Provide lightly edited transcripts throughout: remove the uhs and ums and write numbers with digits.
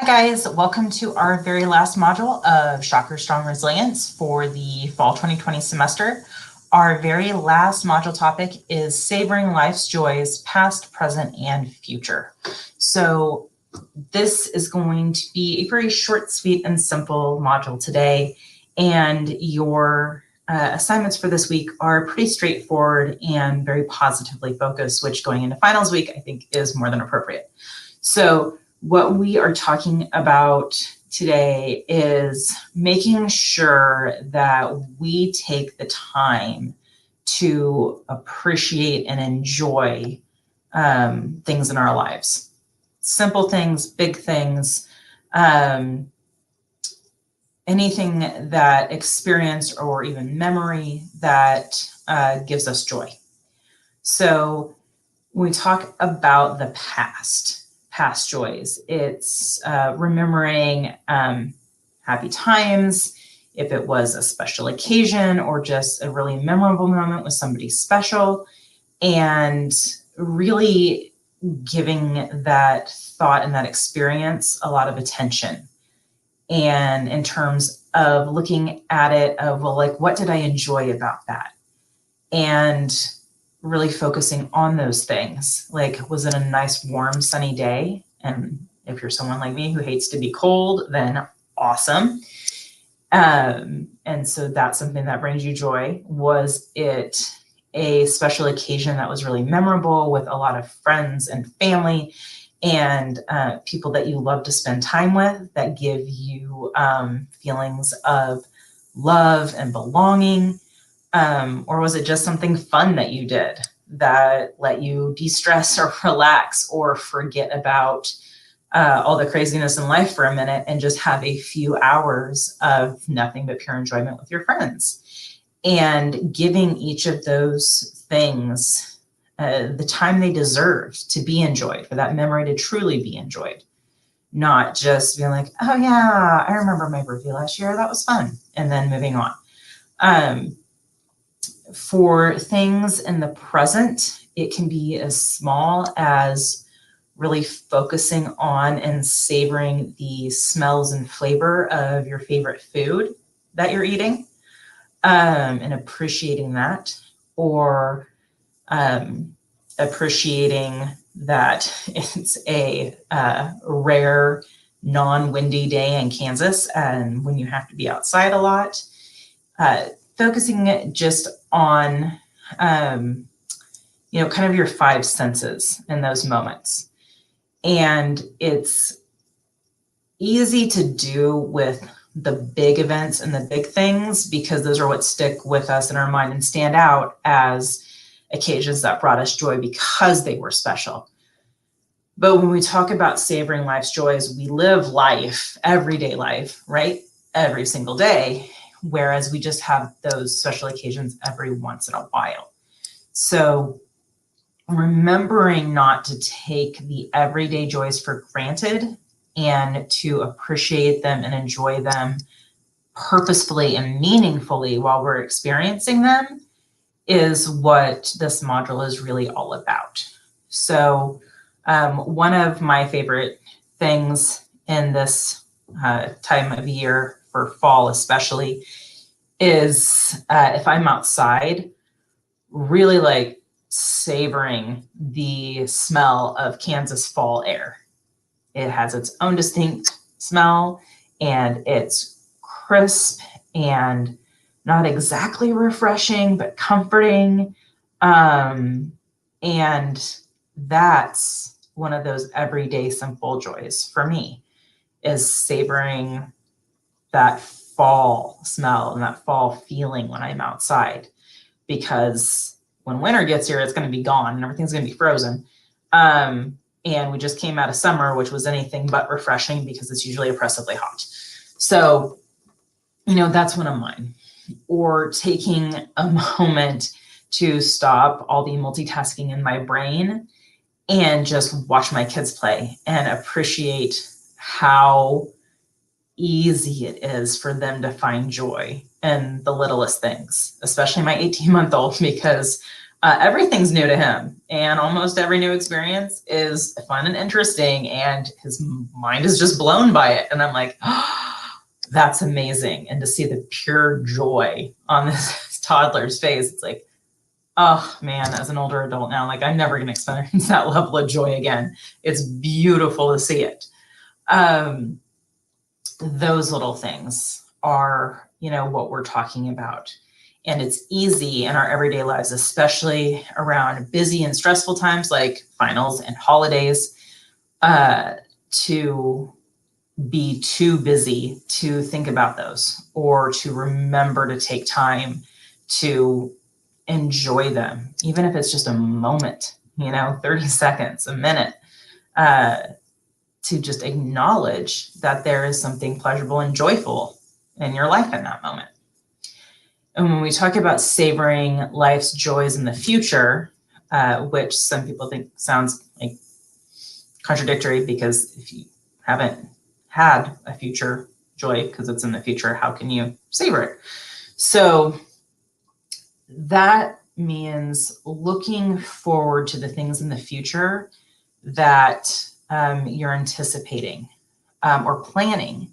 Hi guys, welcome to our very last module of Shocker Strong Resilience for the fall 2020 semester. Our very last module topic is savoring life's joys, past, present, and future. So this is going to be a very short, sweet, and simple module today. And your assignments for this week are pretty straightforward and very positively focused, which going into finals week, I think is more than appropriate. So what we are talking about today is making sure that we take the time to appreciate and enjoy things in our lives. Simple things, big things, anything that experience or even memory that gives us joy. So when we talk about the past joys, it's remembering happy times, if it was a special occasion or just a really memorable moment with somebody special, and really giving that thought and that experience a lot of attention. And in terms of looking at it of, well, like, what did I enjoy about that? And really focusing on those things. Like, was it a nice, warm, sunny day? And if you're someone like me who hates to be cold, then awesome. And so that's something that brings you joy. Was it a special occasion that was really memorable with a lot of friends and family and people that you love to spend time with that give you feelings of love and belonging? Or was it just something fun that you did that let you de-stress or relax or forget about all the craziness in life for a minute and just have a few hours of nothing but pure enjoyment with your friends? And giving each of those things the time they deserve to be enjoyed, for that memory to truly be enjoyed. Not just being like, oh yeah, I remember my birthday last year, that was fun, and then moving on. For things in the present, it can be as small as really focusing on and savoring the smells and flavor of your favorite food that you're eating, and appreciating that, or appreciating that it's a rare, non-windy day in Kansas, and when you have to be outside a lot, focusing just on, kind of your five senses in those moments. And it's easy to do with the big events and the big things because those are what stick with us in our mind and stand out as occasions that brought us joy because they were special. But when we talk about savoring life's joys, we live life, everyday life, right? Every single day. Whereas we just have those special occasions every once in a while. So remembering not to take the everyday joys for granted and to appreciate them and enjoy them purposefully and meaningfully while we're experiencing them is what this module is really all about. So one of my favorite things in this time of year, for fall especially, is if I'm outside, really like savoring the smell of Kansas fall air. It has its own distinct smell, and it's crisp and not exactly refreshing, but comforting. And that's one of those everyday simple joys for me, is savoring that fall smell and that fall feeling when I'm outside. Because when winter gets here, it's going to be gone and everything's going to be frozen. And we just came out of summer, which was anything but refreshing because it's usually oppressively hot. So, that's one of mine. Or taking a moment to stop all the multitasking in my brain and just watch my kids play and appreciate how easy it is for them to find joy in the littlest things, especially my 18-month-old, because Everything's new to him, and almost every new experience is fun and interesting, and his mind is just blown by it. And I'm like, oh, that's amazing. And to see the pure joy on this toddler's face, it's like, oh man, as an older adult now, like I'm never going to experience that level of joy again. It's beautiful to see it. Those little things are, what we're talking about. And it's easy in our everyday lives, especially around busy and stressful times like finals and holidays, to be too busy to think about those or to remember to take time to enjoy them, even if it's just a moment, 30 seconds, a minute, to just acknowledge that there is something pleasurable and joyful in your life in that moment. And when we talk about savoring life's joys in the future, which some people think sounds like contradictory, because if you haven't had a future joy because it's in the future, how can you savor it? So that means looking forward to the things in the future that you're anticipating or planning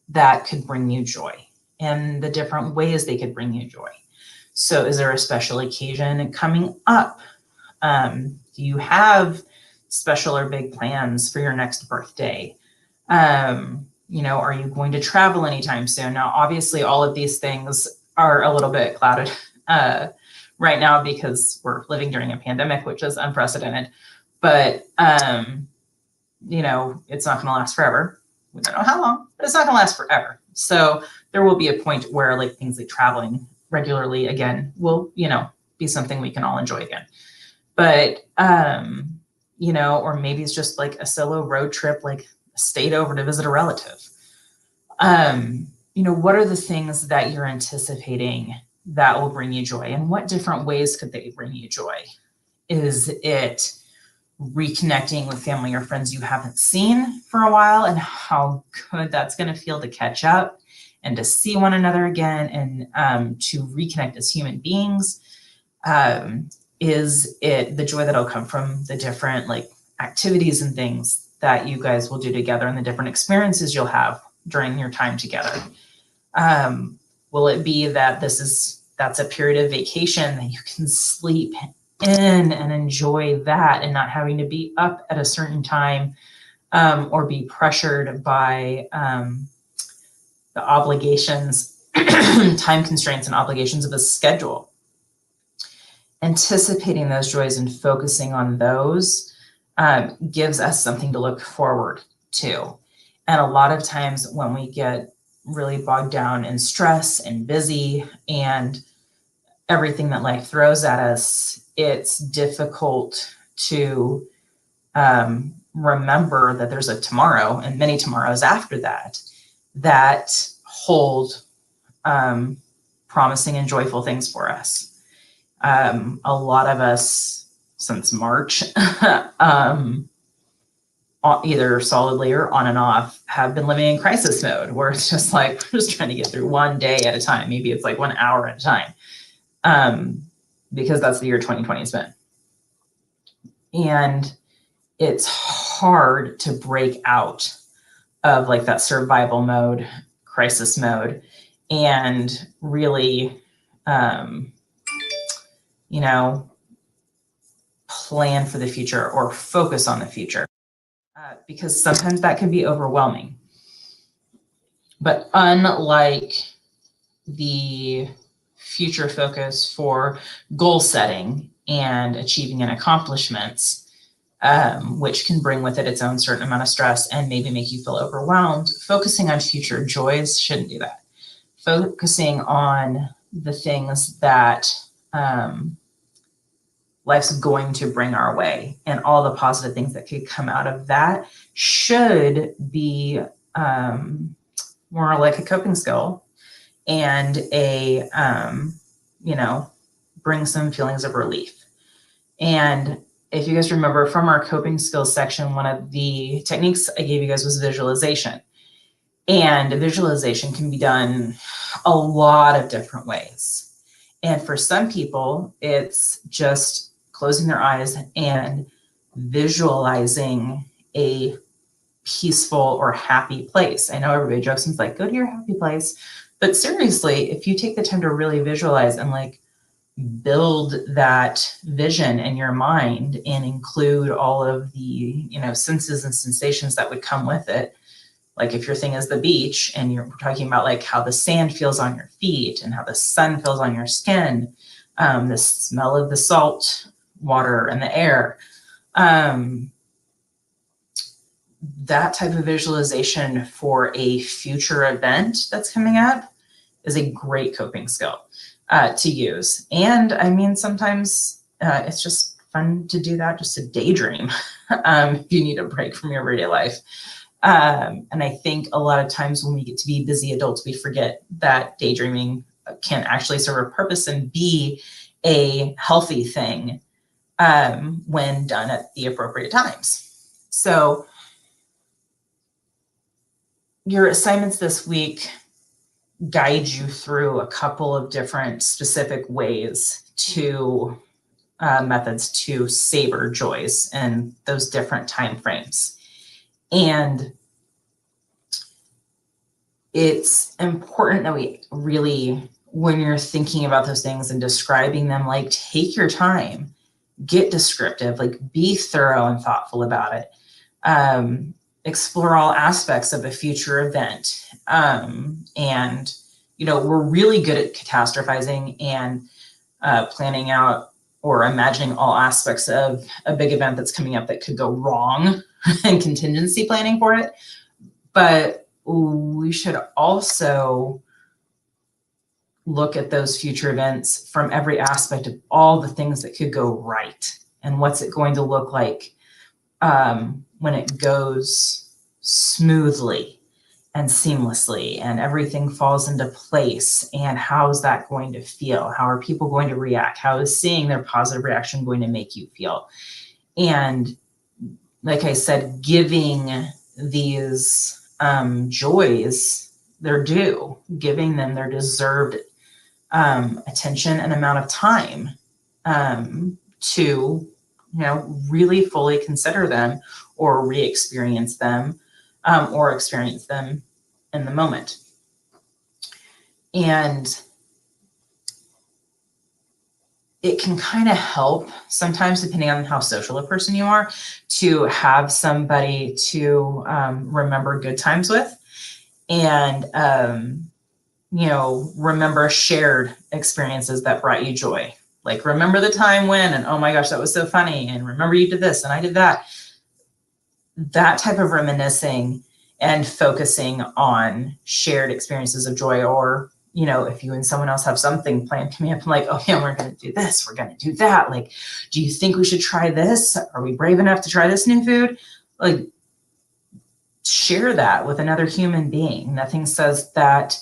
that could bring you joy, and the different ways they could bring you joy. So is there a special occasion coming up? Do you have special or big plans for your next birthday? Are you going to travel anytime soon? Now, obviously, all of these things are a little bit clouded right now because we're living during a pandemic, which is unprecedented. But, it's not going to last forever. We don't know how long, but it's not going to last forever. So there will be a point where like things like traveling regularly again will, be something we can all enjoy again. But, or maybe it's just like a solo road trip, like a state over to visit a relative. What are the things that you're anticipating that will bring you joy, and what different ways could they bring you joy? Is it reconnecting with family or friends you haven't seen for a while, and how good that's going to feel to catch up and to see one another again and to reconnect as human beings? Is it the joy that'll come from the different like activities and things that you guys will do together and the different experiences you'll have during your time together? Will it be that that's a period of vacation that you can sleep in and enjoy that and not having to be up at a certain time or be pressured by the obligations, time constraints and obligations of a schedule? Anticipating those joys and focusing on those gives us something to look forward to. And a lot of times when we get really bogged down in stress and busy and everything that life throws at us, it's difficult to remember that there's a tomorrow and many tomorrows after that hold promising and joyful things for us. A lot of us since March, either solidly or on and off, have been living in crisis mode, where it's just like, we're just trying to get through one day at a time. Maybe it's like 1 hour at a time, because that's the year 2020 has been. And it's hard to break out of like that survival mode, crisis mode, and really, plan for the future or focus on the future, because sometimes that can be overwhelming. But unlike the future focus for goal setting and achieving and accomplishments, which can bring with it its own certain amount of stress and maybe make you feel overwhelmed, focusing on future joys shouldn't do that. Focusing on the things that life's going to bring our way and all the positive things that could come out of that should be more like a coping skill and a, bring some feelings of relief. And if you guys remember from our coping skills section, one of the techniques I gave you guys was visualization. And visualization can be done a lot of different ways. And for some people, it's just closing their eyes and visualizing a peaceful or happy place. I know everybody jokes and is like, go to your happy place. But seriously, if you take the time to really visualize and like build that vision in your mind and include all of the, you know, senses and sensations that would come with it. Like if your thing is the beach and you're talking about like how the sand feels on your feet and how the sun feels on your skin, the smell of the salt water and the air, that type of visualization for a future event that's coming up is a great coping skill to use. And I mean, sometimes it's just fun to do that, just to daydream if you need a break from your everyday life. And I think a lot of times when we get to be busy adults, we forget that daydreaming can actually serve a purpose and be a healthy thing when done at the appropriate times. So your assignments this week guide you through a couple of different specific ways to methods to savor joys and those different time frames. And it's important that we really, when you're thinking about those things and describing them, like take your time, get descriptive, like be thorough and thoughtful about it. Explore all aspects of a future event. And, you know, we're really good at catastrophizing and planning out or imagining all aspects of a big event that's coming up that could go wrong and contingency planning for it. But we should also look at those future events from every aspect of all the things that could go right and what's it going to look like when it goes smoothly and seamlessly and everything falls into place, and how's that going to feel? How are people going to react? How is seeing their positive reaction going to make you feel? And like I said, giving these joys their due, giving them their deserved attention and amount of time to, you know, really fully consider them or re-experience them or experience them in the moment. And it can kind of help sometimes, depending on how social a person you are, to have somebody to remember good times with and, you know, remember shared experiences that brought you joy. Like, remember the time when, and oh my gosh, that was so funny. And remember you did this and I did that. That type of reminiscing and focusing on shared experiences of joy, or, you know, if you and someone else have something planned coming up and like, oh yeah, we're going to do this, we're going to do that. Like, do you think we should try this? Are we brave enough to try this new food? Like, share that with another human being. Nothing says that.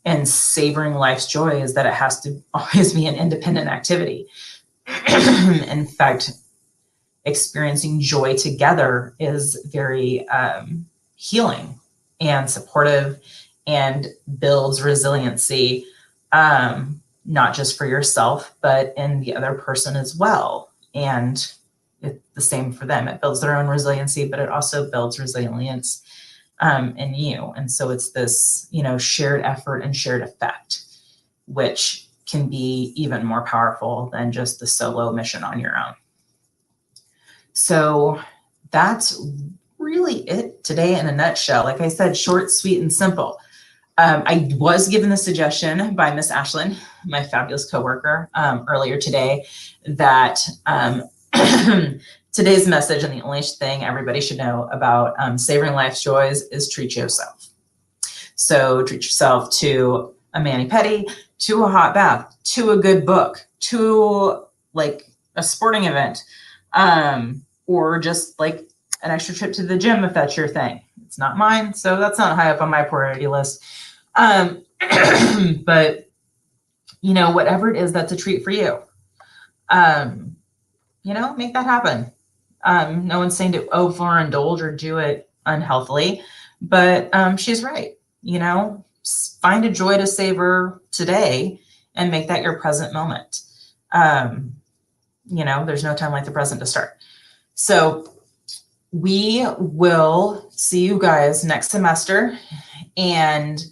And savoring life's joy is that it has to always be an independent activity. In fact, experiencing joy together is very healing and supportive and builds resiliency, not just for yourself, but in the other person as well. And it's the same for them. It builds their own resiliency, but it also builds resilience in you. And so it's this, you know, shared effort and shared effect, which can be even more powerful than just the solo mission on your own. So that's really it today in a nutshell. Like I said, short, sweet, and simple. I was given the suggestion by Miss Ashlyn, my fabulous coworker, earlier today, that today's message and the only thing everybody should know about savoring life's joys is treat yourself. So treat yourself to a mani-pedi, to a hot bath, to a good book, to like a sporting event, or just like an extra trip to the gym if that's your thing. It's not mine, so that's not high up on my priority list. But, you know, whatever it is that's a treat for you, you know, make that happen. No one's saying to overindulge or do it unhealthily, but she's right. You know, find a joy to savor today and make that your present moment. There's no time like the present to start. So we will see you guys next semester, and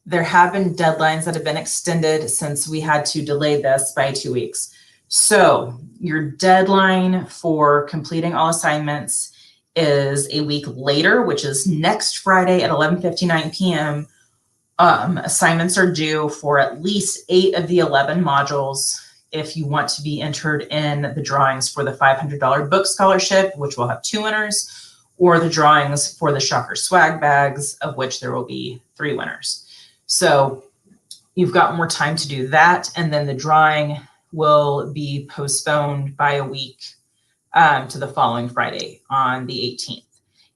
there have been deadlines that have been extended since we had to delay this by 2 weeks. So your deadline for completing all assignments is a week later, which is next Friday at 11:59 p.m. Assignments are due for at least 8 of the 11 modules if you want to be entered in the drawings for the $500 book scholarship, which will have 2 winners, or the drawings for the Shocker swag bags, of which there will be 3 winners. So you've got more time to do that, and then the drawing will be postponed by a week to the following Friday on the 18th.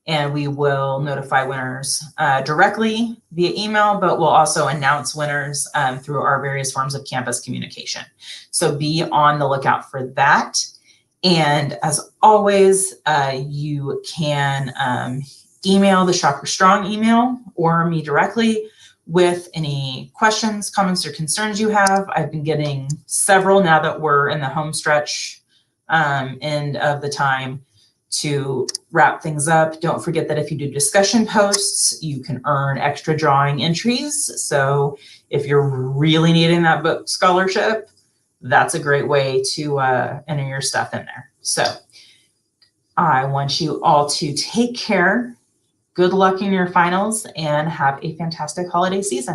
And we will notify winners directly via email, but we'll also announce winners through our various forms of campus communication. So be on the lookout for that. And as always, you can email the Shocker Strong email or me directly with any questions, comments, or concerns you have. I've been getting several now that we're in the home stretch end of the time to wrap things up. Don't forget that if you do discussion posts, you can earn extra drawing entries. So if you're really needing that book scholarship, that's a great way to enter your stuff in there. So I want you all to take care. Good luck in your finals and have a fantastic holiday season.